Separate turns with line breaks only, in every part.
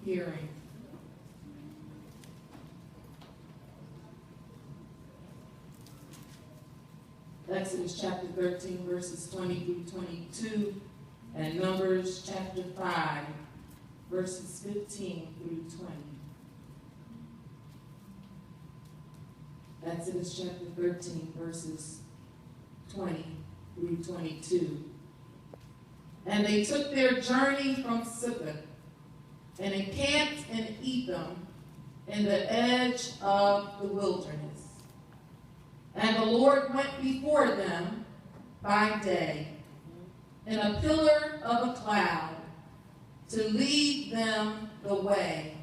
hearing. Exodus chapter 13, verses 20 through 22, and Numbers chapter 5, verses 15 through 20. Exodus chapter 13, verses 20 through 22. And they took their journey from Sukkot and encamped in Etham in the edge of the wilderness. And the Lord went before them by day in a pillar of a cloud to lead them the way,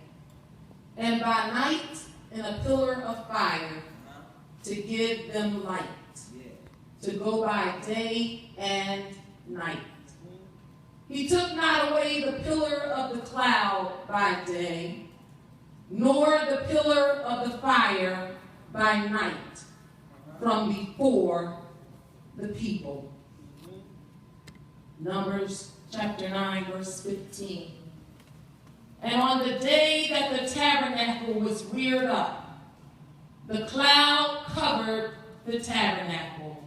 and by night in a pillar of fire to give them light, to go by day and night. He took not away the pillar of the cloud by day, nor the pillar of the fire by night from before the people. Numbers chapter 9, verse 15. And on the day that the tabernacle was reared up, the cloud covered the tabernacle,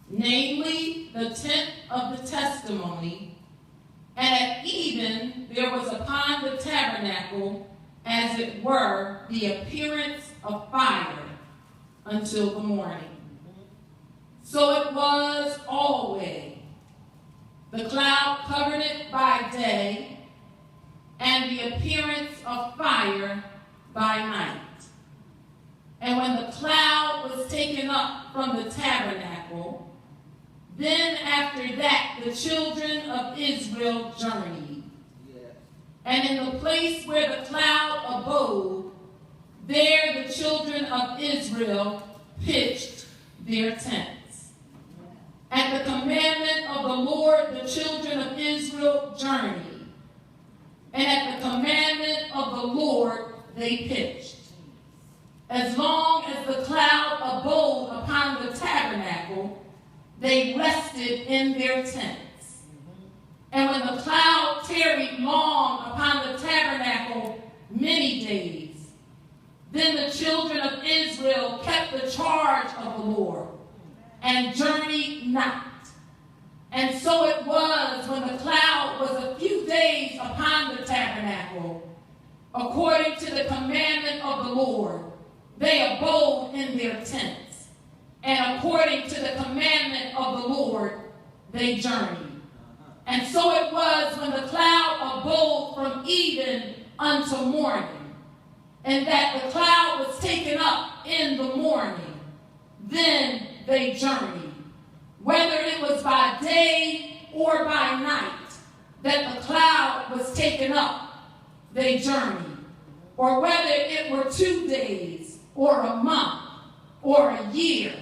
namely the tent of the testimony, and at even there was upon the tabernacle, as it were, the appearance of fire until the morning. So it was always. The cloud covered it by day, and the appearance of fire by night. And when the cloud was taken up from the tabernacle, then after that the children of Israel journeyed. And in the place where the cloud abode, there the children of Israel pitched their tents. At the commandment of the Lord, the children of Israel journeyed. And at the commandment of the Lord, they pitched. As long as the cloud abode upon the tabernacle, they rested in their tents. And when the cloud tarried long upon the tabernacle many days, then the children of Israel kept the charge of the Lord and journeyed not. And so it was when the cloud was a few days upon the tabernacle, according to the commandment of the Lord, they abode in their tents. And according to the commandment of the Lord, they journeyed. And so it was when the cloud abode from even unto morning, and that the cloud was taken up in the morning, then they journeyed. Whether it was by day or by night that the cloud was taken up, they journeyed. Or whether it were 2 days or a month or a year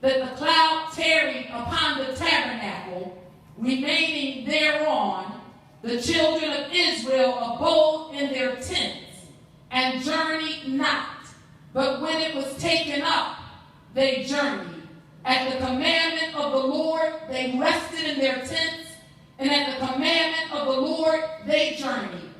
that the cloud tarried upon the tabernacle, remaining thereon, the children of Israel abode in their tents and journeyed not. But when it was taken up, they journeyed. At the commandment of the Lord, they rested in their tents, and at the commandment of the Lord, they journeyed.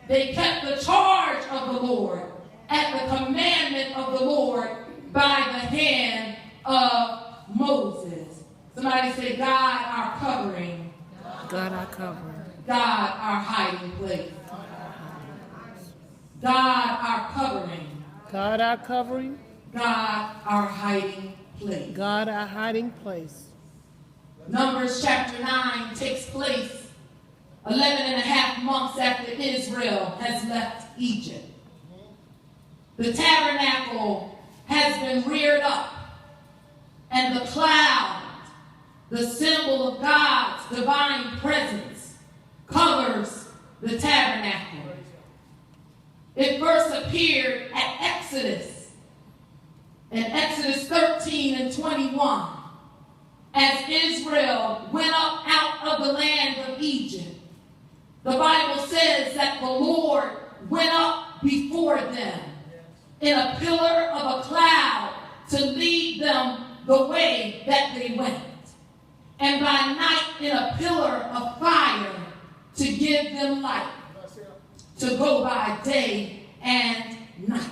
They kept the charge of the Lord at the commandment of the Lord by the hand of Moses. Somebody say, God, our covering.
God, our covering.
God, our hiding place. God, our covering.
God, our covering.
God, our hiding place.
God, our hiding place.
Numbers chapter 9 takes place 11 and a half months after Israel has left Egypt. The tabernacle has been reared up, and the cloud, the symbol of God's divine presence, covers the tabernacle. It first appeared at Exodus, in Exodus 13 and 21, as Israel went up out of the land of Egypt. The Bible says that the Lord went up before them in a pillar of a cloud to lead them the way that they went, and by night in a pillar of fire to give them light, to go by day and night.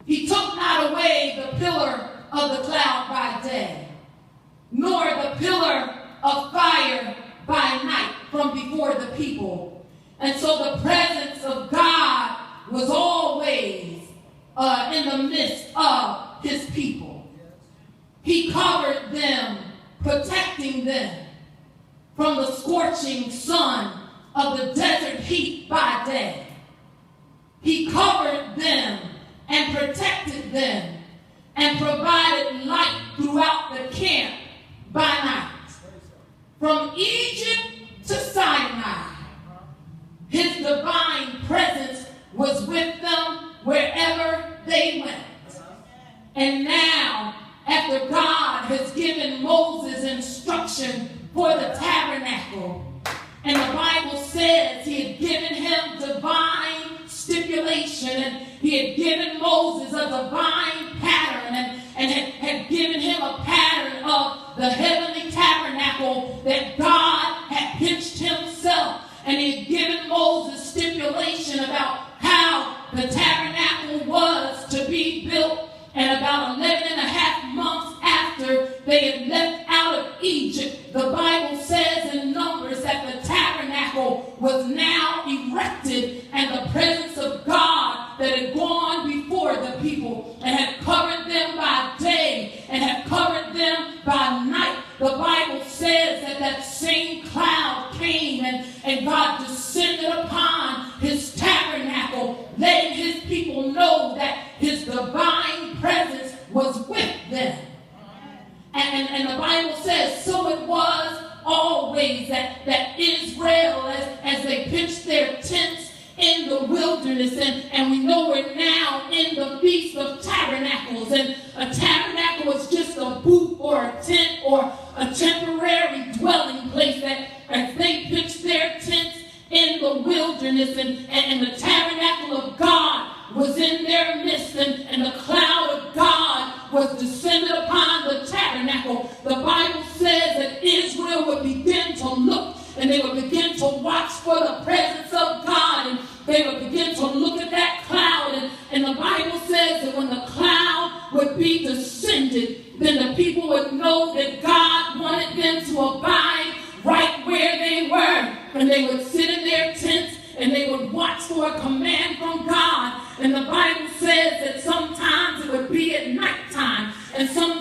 He took not away the pillar of the cloud by day, nor the pillar of fire by night from before the people. And so the presence of God was always in the midst of his people. He covered them, protecting them from the scorching sun of the desert heat by day. He covered them and protected them and provided light throughout the camp by night. From Egypt to Sinai, his divine presence was with them wherever they went. And now, after God has given Moses instruction for the tabernacle, and the Bible says he had given him divine stipulation, and he had given Moses a divine pattern, and had given him a pattern of the heavenly tabernacle that God had pitched himself, and he had given Moses stipulation about how the tabernacle was to be built. And about 11 and a half months after they had left out of Egypt, the Bible says in Numbers that the tabernacle was now erected, and the presence of God that had gone before the people and had covered them by day and had covered them by night. The Bible says that that same cloud came and God descended upon his tabernacle, letting his people know that his divine presence was with them. And the Bible says, so it was always that Israel, as they pitched their tents in the wilderness, and we know we're now in the Feast of Tabernacles, and a tabernacle is just a booth or a tent or a temporary dwelling place that as they pitched their tents in the wilderness, and the tabernacle of God was in their midst, and the cloud of God was descended upon the tabernacle. The Bible says that Israel would begin to look, and they would begin to watch for the presence of God, and they would begin to look at that cloud, and the Bible says that when the cloud would be descended, then the people would know that God wanted them to abide right where they were, and they would sit in their tents and they would watch for a command from God. And the Bible says that sometimes it would be at nighttime, and sometimes